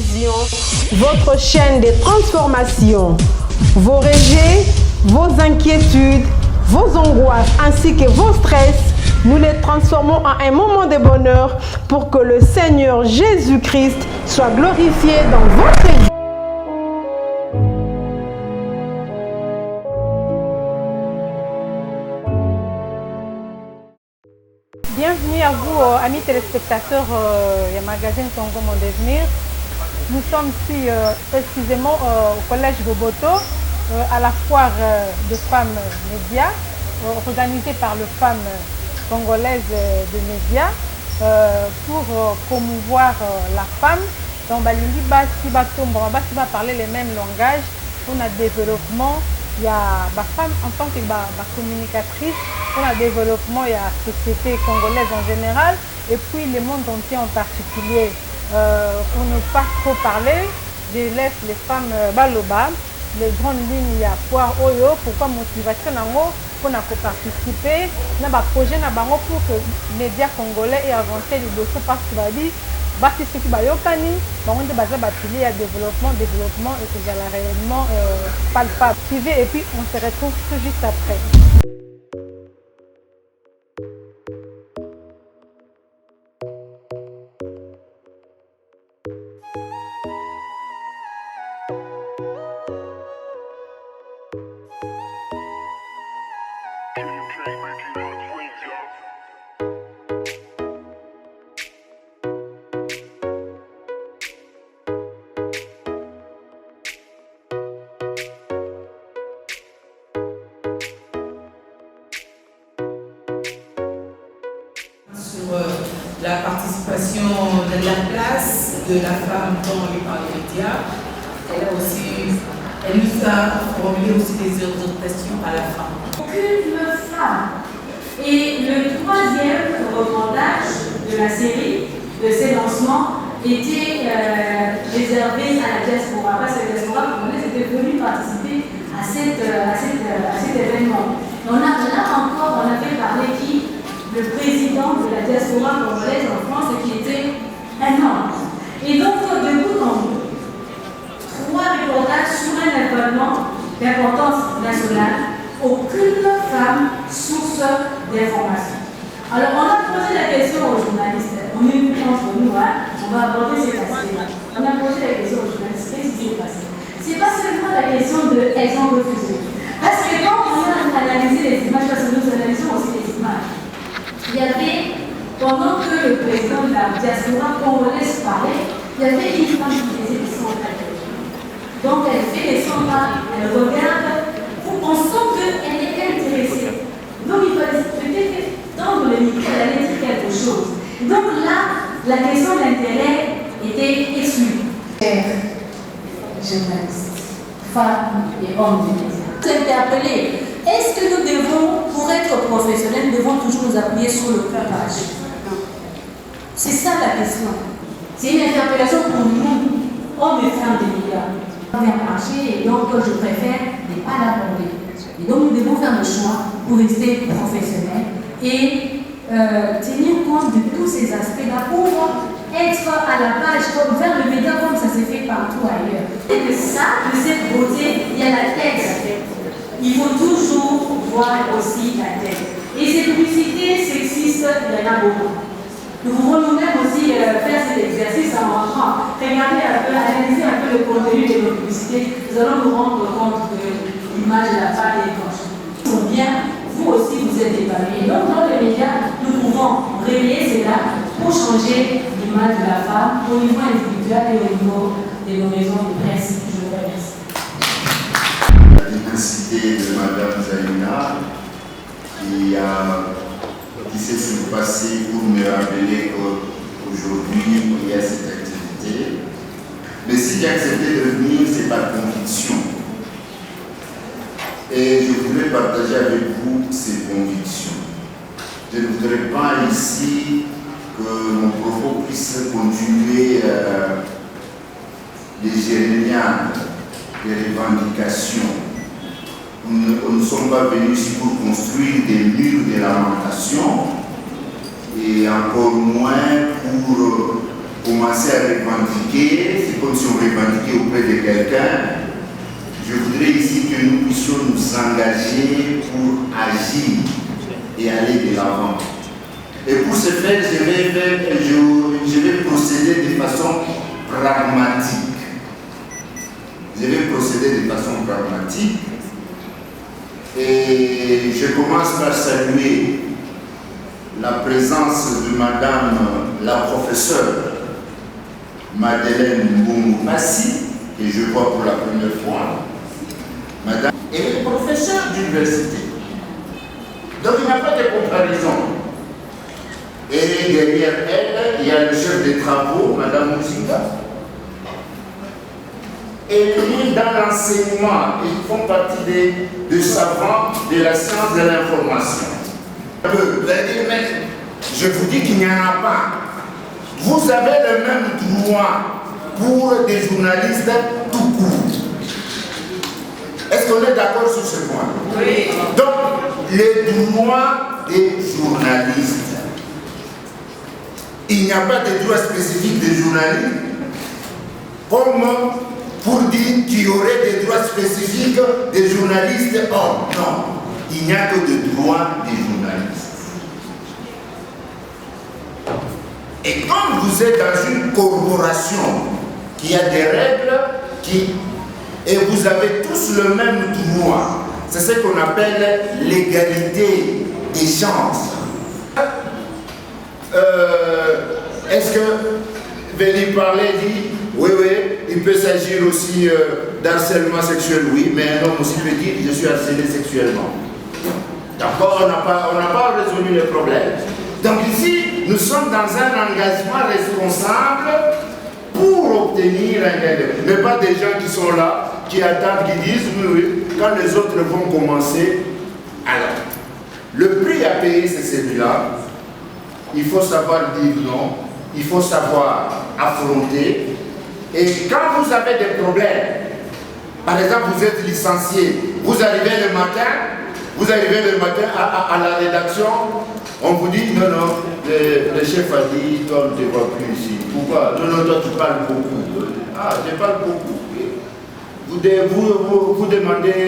Vision, votre chaîne de transformation. Vos rejets, vos inquiétudes, vos angoisses ainsi que vos stress, nous les transformons en un moment de bonheur pour que le Seigneur Jésus-Christ soit glorifié dans votre vie. Bienvenue à vous, amis téléspectateurs du magazine Congo Mon Devenir. Nous sommes ici précisément au collège Boboto, à la foire des femmes médias, organisée par le femmes congolaises de médias, pour promouvoir la femme. Donc, Balingi Basi va parler les mêmes langages pour le développement. Il y a la femme en tant que communicatrice pour le développement, il y a la société congolaise en général et puis le monde entier en particulier. Pour ne pas trop parler, je laisse les femmes baloba, les grandes lignes, il y a Poire Oyo, pourquoi motivation pour participer dans un projet pour que les médias congolais aient avancé les dossiers parce que basi ceux qui bayokani bango nde baza batili ya développement et que ça réellement palpable. Suivez et puis on se retrouve tout juste après. La participation de la place de la femme dans les médias. Elle nous a formulé aussi des exhortations à la femme. Aucune femme. Et le troisième reportage de la série, de ces lancements, était réservé à la diaspora. Parce que la diaspora congolaise était venue participer à cet événement. On avait parlé le président de la diaspora congolaise en France qui était un homme. Et donc, de bout en bout, 3 reportages sur un événement d'importance nationale, aucune femme source d'information. Alors, on a posé la question aux journalistes, on est plus entre nous, on va aborder cet aspect-là. On a posé la question aux journalistes, qu'est-ce qui s'est passé? C'est pas seulement la question de elles ont refusé. Parce que quand on a analysé les images, parce que nous analysons aussi les images, il y avait, pendant que le président de la diaspora congolaise parlait, il y avait une femme qui faisait des 100 pas. Donc elle fait les 100 pas, elle regarde, on sent qu'elle est intéressée. Donc il fallait peut-être tendre le micro, elle allait dire quelque chose. Donc là, la question d'intérêt était exclue. Journalistes, femmes et hommes du média. S'interpeller. Est-ce que nous devons, pour être professionnels, nous devons toujours nous appuyer sur le courage? C'est ça la question. C'est une interpellation pour nous, hommes et femmes des médias. On vient marcher et donc je préfère ne pas l'aborder. Et donc nous devons faire le choix pour rester professionnels et tenir compte de tous ces aspects-là pour être à la page, comme vers le média comme ça se fait partout ailleurs. Et de ça, de cette beauté, il y a la tête. Il faut toujours voir aussi la tête. Et ces publicités sexistes, il y en a beaucoup. Nous pouvons nous-mêmes aussi faire cet exercice en rentrant, regarder un peu, analyser un peu le contenu de nos publicités. Nous allons nous rendre compte que l'image de la femme est proche. Bien, vous aussi vous êtes épanouis. Donc dans les médias, nous pouvons relayer cela pour changer l'image de la femme au niveau individuel et au niveau de nos maisons de presse. Je vous remercie. Cité de Madame Zaina qui s'est surpassée pour me rappeler qu'aujourd'hui il y a cette activité. Mais si j'ai accepté de venir, c'est par conviction. Et je voudrais partager avec vous ces convictions. Je ne voudrais pas ici que mon propos puisse continuer les jérémiades, les revendications. Nous ne sommes pas venus ici pour construire des murs de lamentation et encore moins pour commencer à revendiquer, c'est comme si on revendiquait auprès de quelqu'un. Je voudrais ici que nous puissions nous engager pour agir et aller de l'avant. Et pour ce faire, je vais procéder de façon pragmatique. Et je commence par saluer la présence de Madame la professeure Madeleine Mbungu-Passi, que je vois pour la première fois. Madame est professeure d'université. Donc il n'y a pas de comparaison. Et derrière elle, il y a le chef des travaux, Madame Mouzinga. Et lui, dans l'enseignement, ils font partie des savants de la science de l'information. Je vous dis qu'il n'y en a pas. Vous avez le même droit pour des journalistes tout court. Est-ce qu'on est d'accord sur ce point? Oui. Donc, les droits des journalistes. Il n'y a pas de droit spécifique des journalistes, comme pour dire qu'il y aurait des droits spécifiques des journalistes hommes. Non, il n'y a que des droits des journalistes. Et comme vous êtes dans une corporation qui a des règles, et vous avez tous le même droit, c'est ce qu'on appelle l'égalité des chances. Est-ce que venir parler dit oui, il peut s'agir aussi d'harcèlement sexuel, oui, mais un homme aussi peut dire je suis harcelé sexuellement. D'accord, on n'a pas résolu le problème. Donc ici, nous sommes dans un engagement responsable pour obtenir un gain, mais pas des gens qui sont là, qui attendent, qui disent oui, quand les autres vont commencer. Alors, le prix à payer c'est celui-là. Il faut savoir dire non, il faut savoir affronter. Et quand vous avez des problèmes, par exemple vous êtes licencié, vous arrivez le matin à la rédaction, on vous dit non, le chef a dit, toi on ne te voit plus ici. Pourquoi? Non, toi tu parles beaucoup. Ah, je parle beaucoup. Vous demandez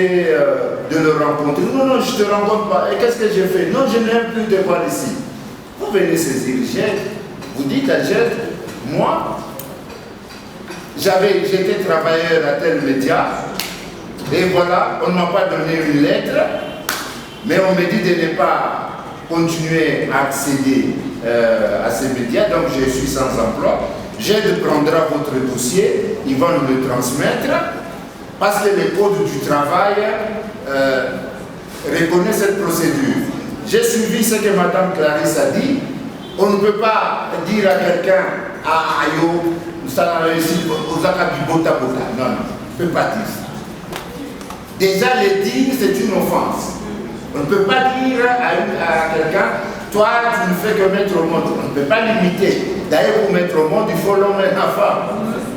de le rencontrer. Non, je ne te rencontre pas. Et qu'est-ce que j'ai fait? Non, je n'aime plus te voir ici. Vous venez saisir Jet, vous dites à Jet, moi, j'étais travailleur à tel média, et voilà, on ne m'a pas donné une lettre, mais on me dit de ne pas continuer à accéder à ces médias, donc je suis sans emploi. Jet prendra votre dossier, il va nous le transmettre, parce que le code du travail reconnaît cette procédure. J'ai suivi ce que Mme Clarisse a dit. On ne peut pas dire à quelqu'un, ah, ayo, ça n'a réussi, aux akabibota bota. Non, on ne peut pas dire ça. Déjà, le dire, c'est une offense. On ne peut pas dire à quelqu'un, toi, tu ne fais que mettre au monde. On ne peut pas l'imiter. D'ailleurs, pour mettre au monde, il faut l'homme et la femme.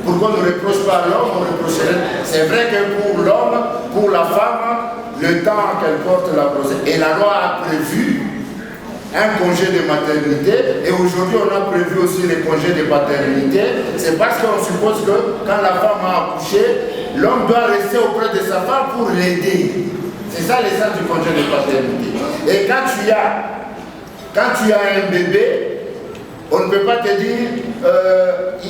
Pourquoi on ne reproche pas l'homme, on reprocherait. C'est vrai que pour l'homme, pour la femme, le temps qu'elle porte la grossesse, et la loi a prévu un congé de maternité, et aujourd'hui on a prévu aussi les congés de paternité. C'est parce qu'on suppose que quand la femme a accouché, l'homme doit rester auprès de sa femme pour l'aider. C'est ça l'essence du congé de paternité. Et quand tu as un bébé, on ne peut pas te dire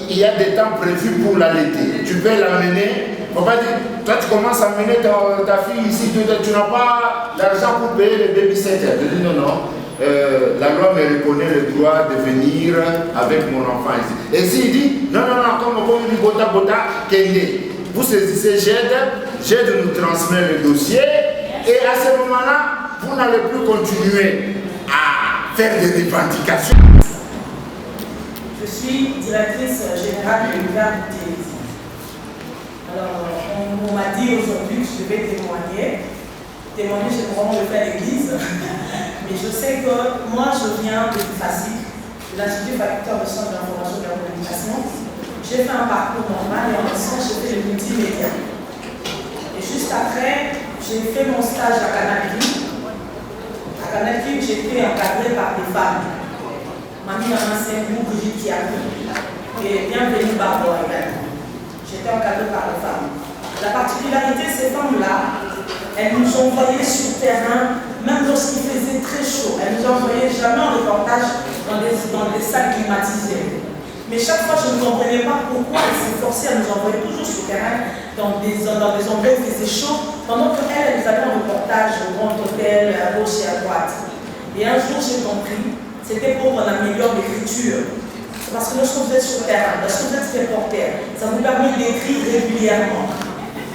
il y a des temps prévus pour l'allaiter. Tu peux l'amener. On va dire, toi tu commences à amener ta fille ici, tu n'as pas l'argent pour payer le babysitter. Je dis non. La loi me reconnaît le droit de venir avec mon enfant ici. Et s'il dit non, comme on dit bota, Kende, vous saisissez GED nous transmet le dossier, et à ce moment-là, vous n'allez plus continuer à faire des revendications. Je suis directrice générale de l'univers de télévision. Alors, on m'a dit aujourd'hui que je devais témoigner. Témoigner, j'ai vraiment le fait à l'église. Mais je sais que moi, je viens de l'IFASIC, de l'Institut facultaire de sciences de l'information et de la communication. J'ai fait un parcours normal et en même temps, j'ai fait le multimédia. Et juste après, j'ai fait mon stage à Canal Q. À Canal Q, j'ai été encadrée par des femmes. Mamie Namassé, Brigitte Kiakou. Et bienvenue Barbara également. J'étais encadrée par les femmes. La particularité de ces femmes-là, elles nous ont envoyés sur terrain, même lorsqu'il faisait très chaud. Elles nous ont envoyé jamais en reportage dans des salles climatisées. Mais chaque fois, je ne comprenais pas pourquoi elles s'efforçaient à nous envoyer toujours sur terrain dans des endroits où il faisait chaud, pendant qu'elles allaient en reportage au grand hôtel, à gauche et à droite. Et un jour, j'ai compris, c'était pour qu'on améliore l'écriture. Parce que lorsque vous êtes sur terrain, lorsque vous êtes reporter, ça vous permet d'écrire régulièrement.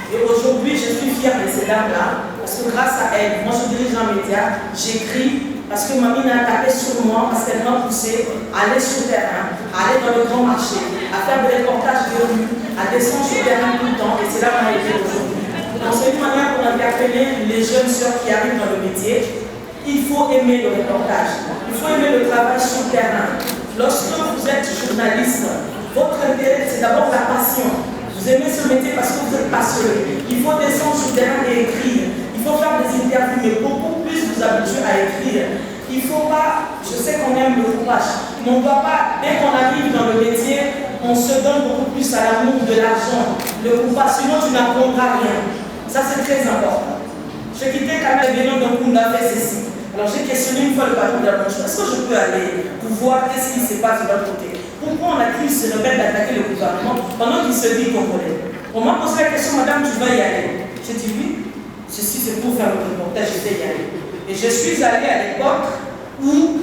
Et aujourd'hui, je suis fière de ces dames-là, parce que grâce à elles, moi je dirige un média, j'écris, parce que Mamie a tapé sur moi, parce qu'elle m'a poussé à aller sur le terrain, à aller dans le grand marché, à faire des reportages de rue, à descendre sur le terrain tout le temps, et c'est là qu'on a été aujourd'hui. Donc c'est une manière pour interpeller les jeunes sœurs qui arrivent dans le métier. Il faut aimer le reportage, il faut aimer le travail sur le terrain. Lorsque vous êtes journaliste, votre intérêt, c'est d'abord la passion. Vous aimez ce métier parce que vous êtes passionné. Il faut descendre sur le terrain et écrire. Il faut faire des interviews, mais beaucoup plus vous habituer à écrire. Il ne faut pas, je sais qu'on aime le courage, mais on ne doit pas, dès qu'on arrive dans le métier, on se donne beaucoup plus à l'amour de l'argent, le courage, sinon tu n'apprendras rien. Ça c'est très important. J'ai quitté quand même Bénin, donc on a fait ceci. Alors j'ai questionné une fois le patron de la branche, est-ce que je peux aller pour voir qu'est-ce qui se passe de l'autre côté? Pourquoi on a cru se rebelle d'attaquer le gouvernement pendant qu'il se dit congolais? On m'a posé la question, madame, tu vas y aller? J'ai dit oui, ceci c'est pour faire le reportage, je vais y aller. Et je suis allée à l'époque où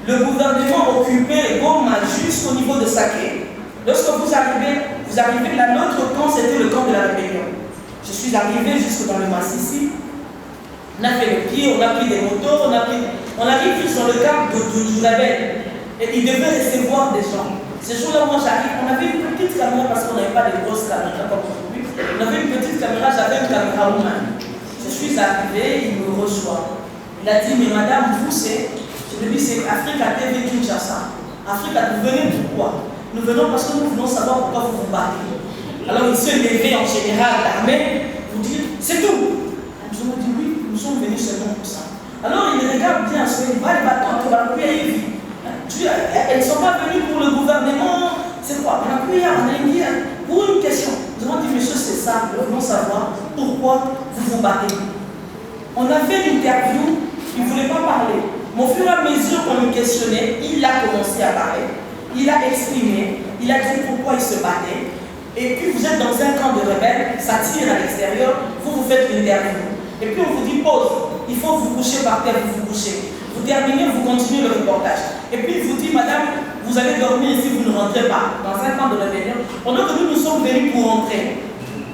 le gouvernement occupait Goma jusqu'au niveau de Saké. Lorsque vous arrivez là, notre camp c'était le camp de la rébellion. Je suis arrivée jusque dans le Massissi. On a fait le pied, on a pris des motos, on arrive juste dans le cadre du label. Et il devait recevoir des gens. Ce jour-là, moi j'arrive, on avait une petite caméra parce qu'on n'avait pas de grosses caméras comme aujourd'hui. On avait une petite caméra, j'avais une caméra humaine. Je suis arrivée, il me reçoit. Il a dit, mais madame, vous c'est, je lui ai dit, c'est Africa TV Kinshasa. Africa, vous venez pourquoi? Nous venons parce que nous voulons savoir pourquoi vous vous battez. Alors il s'est levé en général, l'armée, vous dit, c'est tout. Je me dis, oui, nous sommes venus seulement pour ça. Alors il regarde bien, il va les bâtons, on va lui. Elles ne sont pas venues pour le gouvernement, c'est quoi? On a dit pour une question. Nous avons dit, monsieur, c'est ça, nous voulons savoir pourquoi vous vous battez. On a fait l'interview, il ne voulait pas parler. Mais au fur et à mesure qu'on le questionnait, il a commencé à parler. Il a exprimé, il a dit pourquoi il se battait. Et puis vous êtes dans un camp de rebelles, ça tire à l'extérieur, vous faites l'interview. Et puis on vous dit pause, il faut vous coucher par terre, vous vous couchez. Vous terminez, vous continuez le reportage. Et puis il vous dit, madame, vous allez dormir ici, vous ne rentrez pas. Dans un camp de rébellion, pendant que nous sommes venus pour rentrer.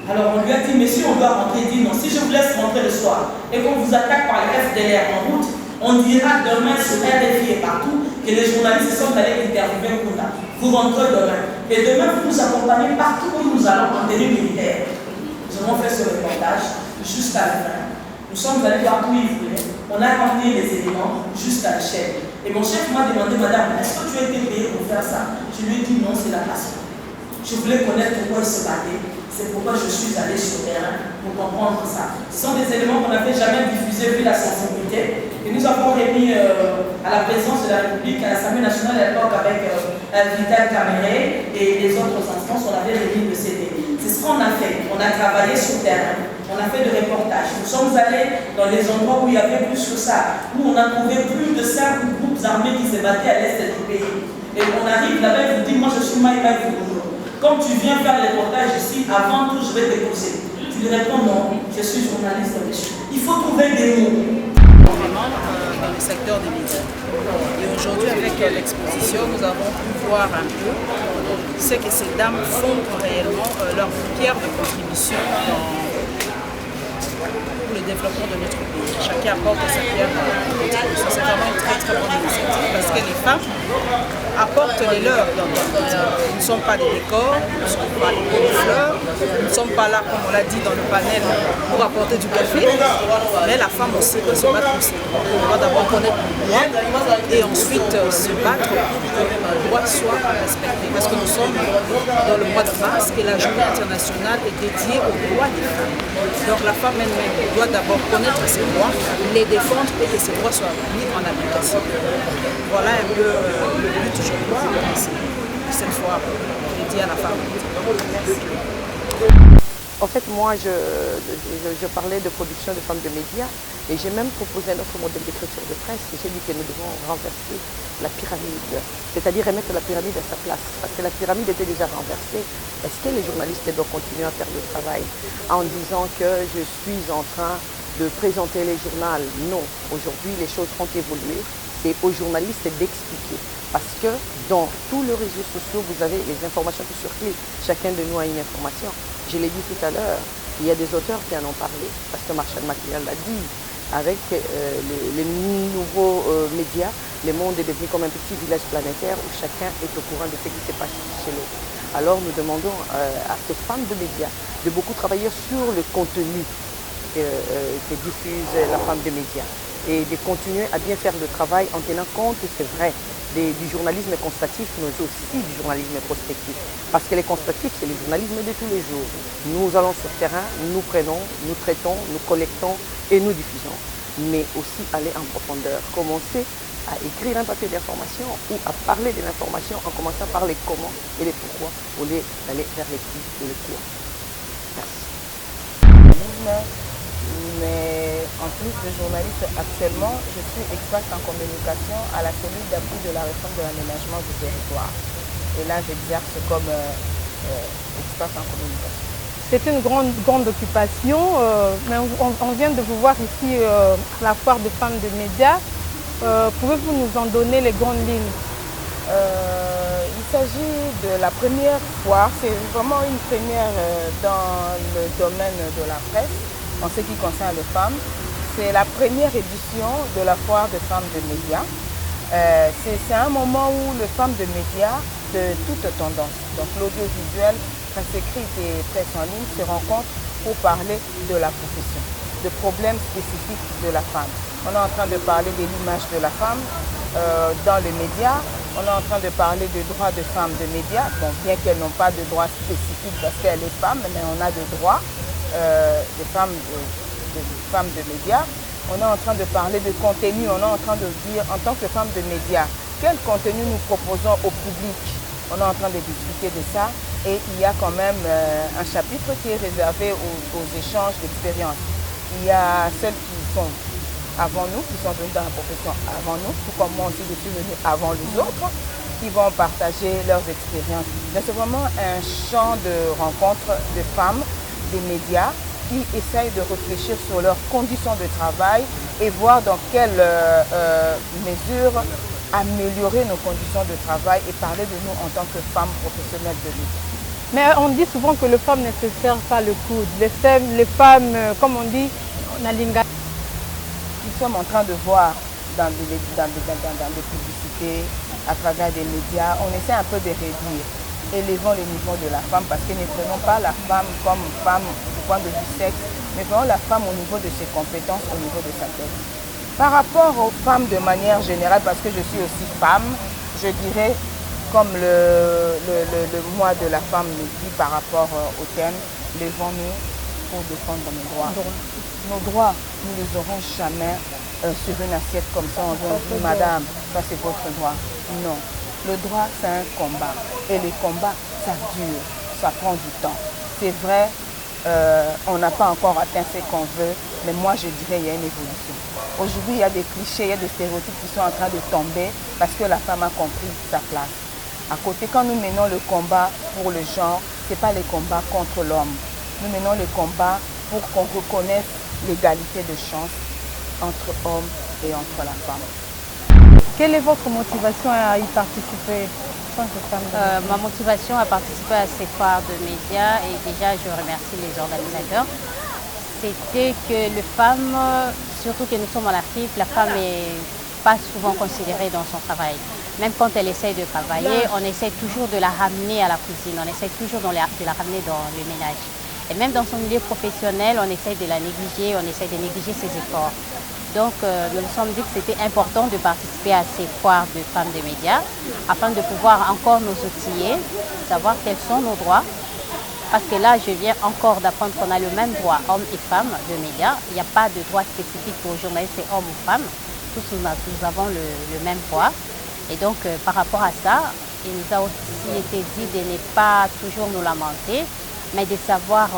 Alors on lui a dit, mais si on doit rentrer, il dit non, si je vous laisse rentrer le soir et qu'on vous attaque par les FDLR en route, on dira demain sur RFI et partout que les journalistes sont allés interviewer Kounda. Vous rentrez demain. Et demain, vous nous accompagnez partout où nous allons en tenue militaire. Nous avons fait ce reportage jusqu'à la fin. Nous sommes allés partout où ils voulaient. On a rempli les éléments jusqu'à l'échelle. Et mon chef m'a demandé, madame, est-ce que tu as été payé pour faire ça? Je lui ai dit non, c'est la passion. Je voulais connaître pourquoi il se battait. C'est pourquoi je suis allée sur le terrain pour comprendre ça. Ce sont des éléments qu'on n'avait jamais diffusés vu la sensibilité. Et nous avons remis à la présidence de la République, à l'Assemblée nationale à l'époque avec Vital Caméré et les autres instances, on avait remis le CD. C'est ce qu'on a fait. On a travaillé sur le terrain. On a fait des reportages. Nous sommes allés dans les endroits où il y avait plus que ça, où on a trouvé plus de 5 groupes armés qui se battaient à l'est du pays. Et on arrive là-bas et vous dit, moi je suis Maïma Foukoulou. Comme tu viens faire les reportages ici, avant tout je vais te poser. Tu lui réponds non, je suis journaliste. Il faut trouver des mots. Vraiment dans le secteur des médias. Et aujourd'hui, avec l'exposition, nous avons pu voir un peu ce que ces dames font réellement, leur pierre de contribution pour le développement de notre pays. Chacun apporte sa pierre de contribution. C'est vraiment une très très bonne initiative parce que les femmes apportent les leurs. Nous ne sommes pas des décors, nous ne sommes pas des fleurs, nous ne sommes pas là, comme on l'a dit dans le panel, pour apporter du café, mais la femme aussi peut se battre aussi. On doit d'abord connaître le droit et ensuite se battre pour que le droit soit respecté. Parce que nous sommes dans le mois de mars et la journée internationale est dédiée aux droits des femmes. Donc la femme elle-même doit d'abord connaître ses droits, les défendre et que ces droits soient mis en application. Voilà un peu le but, je crois, de cette fois dédiée à la femme. En fait, moi, je parlais de production de femmes de médias et j'ai même proposé un autre modèle d'écriture de presse. J'ai dit que nous devons renverser la pyramide, c'est-à-dire remettre la pyramide à sa place. Parce que la pyramide était déjà renversée. Est-ce que les journalistes doivent continuer à faire le travail en disant que je suis en train de présenter les journaux? Non, aujourd'hui, les choses ont évolué. C'est aux journalistes d'expliquer. Parce que dans tous les réseaux sociaux, vous avez les informations qui circulent. Chacun de nous a une information. Je l'ai dit tout à l'heure, il y a des auteurs qui en ont parlé. Parce que Marshall McLuhan l'a dit. Avec les nouveaux médias, le monde est devenu comme un petit village planétaire où chacun est au courant de ce qui se passe chez l'autre. Alors nous demandons à ces femmes de médias de beaucoup travailler sur le contenu que diffuse la femme de médias et de continuer à bien faire le travail en tenant compte, c'est vrai, du journalisme constatif, mais aussi du journalisme prospectif. Parce que les constatifs, c'est le journalisme de tous les jours. Nous allons sur le terrain, nous prenons, nous traitons, nous collectons et nous diffusons. Mais aussi aller en profondeur, commencer à écrire un papier d'information ou à parler de l'information en commençant par les comment et les pourquoi, au lieu d'aller vers les qui et les quoi. Merci. Mais en plus de journaliste, actuellement, je suis experte en communication à la cellule d'appui de la réforme de l'aménagement du territoire. Et là, j'exerce comme experte en communication. C'est une grande occupation, mais on vient de vous voir ici à la foire de femmes de médias. Pouvez-vous nous en donner les grandes lignes? Il s'agit de la première foire, c'est vraiment une première dans le domaine de la presse. En ce qui concerne les femmes, c'est la première édition de la foire de femmes de médias. C'est un moment où les femmes de médias de toutes tendances, donc l'audiovisuel, presse écrite et presse en ligne, se rencontrent pour parler de la profession, de problèmes spécifiques de la femme. On est en train de parler de l'image de la femme dans les médias. On est en train de parler des droits de femmes de médias, bon, bien qu'elles n'ont pas de droits spécifiques parce qu'elle est femme, mais on a des droits. Des femmes de médias. On est en train de parler de contenu, on est en train de dire en tant que femme de médias, quel contenu nous proposons au public. On est en train de discuter de ça et il y a quand même un chapitre qui est réservé aux échanges d'expériences. Il y a celles qui sont avant nous, qui sont venues dans la profession avant nous, tout comme moi aussi je suis venue avant les autres, qui vont partager leurs expériences. Mais c'est vraiment un champ de rencontres de femmes des médias qui essayent de réfléchir sur leurs conditions de travail et voir dans quelle mesure améliorer nos conditions de travail et parler de nous en tant que femmes professionnelles de médias. Mais on dit souvent que les femmes ne se servent pas le coude. Les femmes, comme on dit, nalinga. Nous sommes en train de voir dans des publicités, à travers des médias, on essaie un peu de réduire. Élevons les niveaux de la femme parce que ne prenons pas la femme comme femme du point de vue sexe, mais prenons la femme au niveau de ses compétences, au niveau de sa tête. Par rapport aux femmes de manière générale, parce que je suis aussi femme, je dirais, comme le mois de la femme nous dit par rapport au thème, levons-nous pour défendre nos droits. Nos droits, nous ne les aurons jamais sur une assiette comme ça, on vient dire, madame, ça c'est votre droit. Non. Le droit, c'est un combat. Et les combats, ça dure, ça prend du temps. C'est vrai, on n'a pas encore atteint ce qu'on veut, mais moi, je dirais qu'il y a une évolution. Aujourd'hui, il y a des clichés, il y a des stéréotypes qui sont en train de tomber parce que la femme a compris sa place. À côté, quand nous menons le combat pour le genre, ce n'est pas le combat contre l'homme. Nous menons le combat pour qu'on reconnaisse l'égalité de chance entre hommes et entre la femme. Quelle est votre motivation à y participer en tant que femme? Ma motivation à participer à ces foires de médias, et déjà je remercie les organisateurs, c'était que les femmes, surtout que nous sommes en Afrique, la femme n'est pas souvent considérée dans son travail. Même quand elle essaye de travailler, on essaie toujours de la ramener à la cuisine, on essaie toujours de la ramener dans le ménage. Et même dans son milieu professionnel, on essaie de la négliger, on essaie de négliger ses efforts. Donc nous nous sommes dit que c'était important de participer à ces foires de femmes de médias afin de pouvoir encore nous outiller, savoir quels sont nos droits. Parce que là, je viens encore d'apprendre qu'on a le même droit, hommes et femmes de médias. Il n'y a pas de droit spécifique pour journalistes et hommes ou femmes. Tous nous avons le même droit. Et donc par rapport à ça, il nous a aussi été dit de ne pas toujours nous lamenter, mais de savoir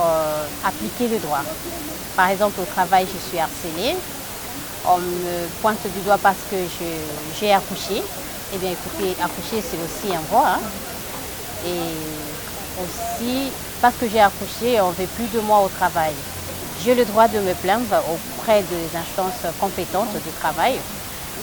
appliquer le droit. Par exemple, au travail, je suis harcelée. On me pointe du doigt parce que j'ai accouché. Eh bien, écoutez, accoucher, c'est aussi un droit. Hein. Et aussi, parce que j'ai accouché, on ne veut plus de moi au travail. J'ai le droit de me plaindre auprès des instances compétentes du travail.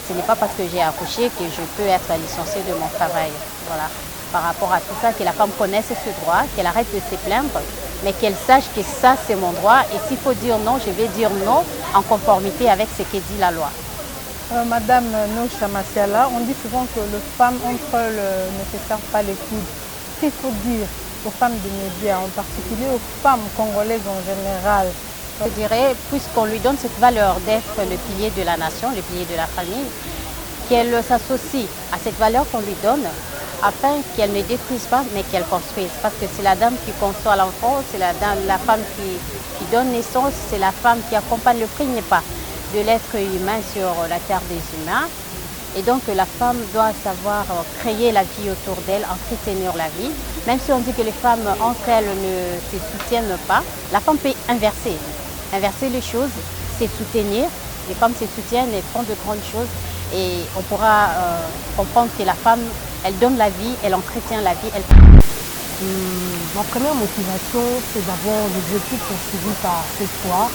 Ce n'est pas parce que j'ai accouché que je peux être licenciée de mon travail. Voilà. Par rapport à tout ça, que la femme connaisse ce droit, qu'elle arrête de se plaindre, mais qu'elle sache que ça, c'est mon droit. Et s'il faut dire non, je vais dire non en conformité avec ce que dit la loi. Madame Nosha Masiala, on dit souvent que les femmes entre elles ne se servent pas les coudes. Qu'il faut dire aux femmes des médias, en particulier aux femmes congolaises en général? Je dirais, puisqu'on lui donne cette valeur d'être le pilier de la nation, le pilier de la famille, qu'elle s'associe à cette valeur qu'on lui donne, afin qu'elle ne détruise pas, mais qu'elle construise. Parce que c'est la dame qui conçoit l'enfant, c'est la femme qui donne naissance, c'est la femme qui accompagne le premier pas de l'être humain sur la terre des humains. Et donc la femme doit savoir créer la vie autour d'elle, entretenir la vie. Même si on dit que les femmes entre elles ne se soutiennent pas, la femme peut inverser les choses, se soutenir. Les femmes se soutiennent et font de grandes choses. Et on pourra comprendre que la femme, elle donne la vie, elle entretient la vie. Ma première motivation, c'est d'abord l'objectif poursuivi par cette foire,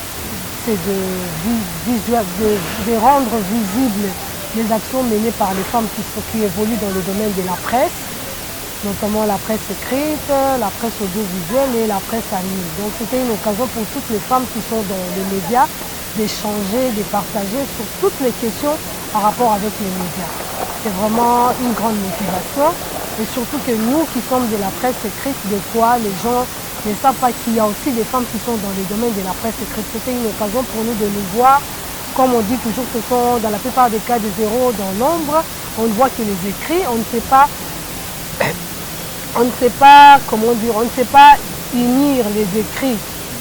c'est de rendre visibles les actions menées par les femmes qui évoluent dans le domaine de la presse, notamment la presse écrite, la presse audiovisuelle et la presse en ligne. Donc c'était une occasion pour toutes les femmes qui sont dans les médias d'échanger, de partager sur toutes les questions par rapport avec les médias. C'est vraiment une grande motivation. Et surtout que nous qui sommes de la presse écrite, des fois les gens ne savent pas qu'il y a aussi des femmes qui sont dans le domaine de la presse écrite. C'était une occasion pour nous de nous voir, comme on dit toujours, ce sont dans la plupart des cas des zéros dans l'ombre. On ne voit que les écrits, on ne sait pas comment dire, on ne sait pas unir les écrits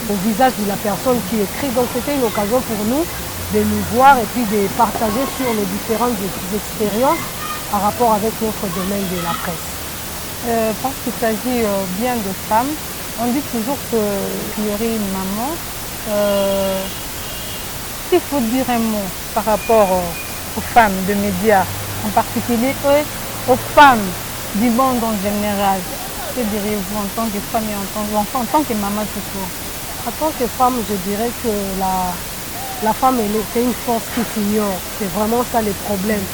au visage de la personne qui écrit. Donc c'était une occasion pour nous de nous voir et puis de partager sur les différentes expériences par rapport avec notre domaine de la presse. Parce qu'il s'agit bien de femmes, on dit toujours qu'il y aurait une maman. S'il faut dire un mot par rapport aux femmes de médias, en particulier aux femmes du monde en général, que direz-vous en tant que femme et en tant que maman tout court? En tant que femme, je dirais que la femme, c'est une force qui s'ignore. C'est vraiment ça le problème.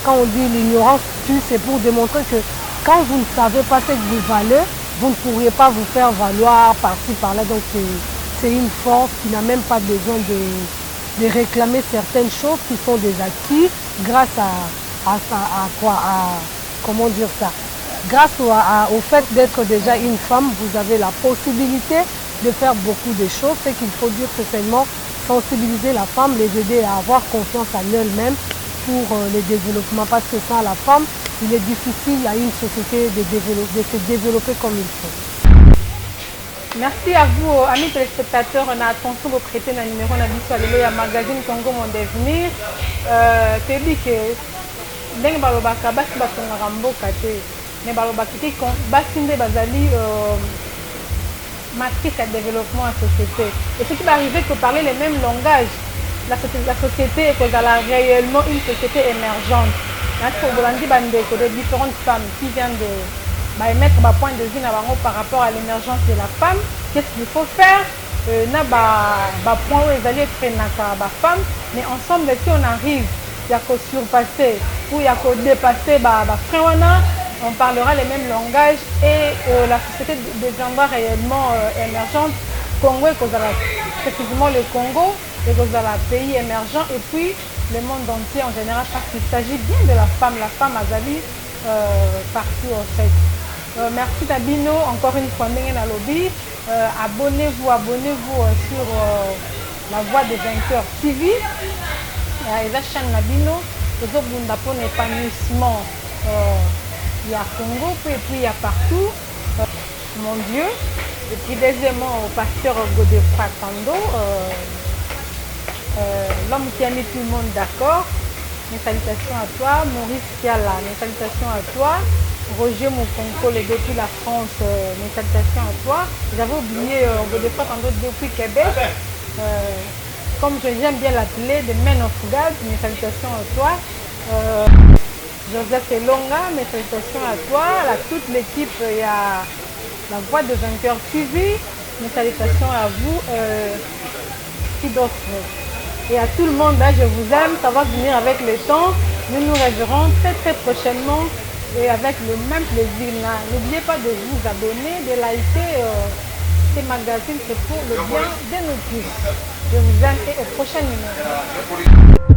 Quand on dit l'ignorance tue, c'est pour démontrer que quand vous ne savez pas ce que vous valez, vous ne pourriez pas vous faire valoir par-ci, par-là. Donc c'est une force qui n'a même pas besoin de réclamer certaines choses qui sont des acquis grâce comment dire ça? Grâce au fait d'être déjà une femme, vous avez la possibilité de faire beaucoup de choses. Ce qu'il faut dire, c'est seulement sensibiliser la femme, les aider à avoir confiance en elle-même pour le développement. Parce que sans la femme, il est difficile à une société de se développer comme il faut. Merci à vous, amis téléspectateurs. On a attention de prêter le numéro de magazine Congo Mon Devenir. Tu dis que ndenge balobaka basi basongaka mboka te mais balobaki te basi nde bazali matrice à développement en société. Et ce qui va arriver que parler les mêmes langages, la société est réellement une société émergente. De différentes femmes qui viennent de émettre un point de vue par rapport à l'émergence de la femme. Qu'est-ce qu'il faut faire? Point où ils allaient prendre la femme, mais ensemble, si on arrive à surpasser ou à dépasser on parlera les mêmes langages et la société deviendra réellement émergente. Congo est précisément le Congo est un pays émergent et puis le monde entier en général parce qu'il s'agit bien de la femme Azali partout en fait. Merci Tabino, encore une fois, abonnez-vous sur la Voix des Vainqueurs TV. Et la chaîne Nabino, pour l'épanouissement. Il y a Congo, et puis il y a partout, mon Dieu. Et puis deuxièmement, au pasteur Godefroy Kando, l'homme qui a mis tout le monde d'accord. Mes salutations à toi, Maurice Kiala, mes salutations à toi. Roger Moukonkole depuis la France, mes salutations à toi. J'avais oublié depuis Québec, comme j'aime bien l'appeler, The Men of God, mes salutations à toi. Joseph Elonga, mes salutations à toi, à toute l'équipe, il y a la Voix de Vainqueur TV, mes salutations à vous, et à tout le monde, là, je vous aime, ça va venir avec le temps, nous nous reverrons très prochainement et avec le même plaisir. N'oubliez pas de vous abonner, de liker ces magazines, c'est pour le bien de nous tous. Je vous aime et au prochain numéro.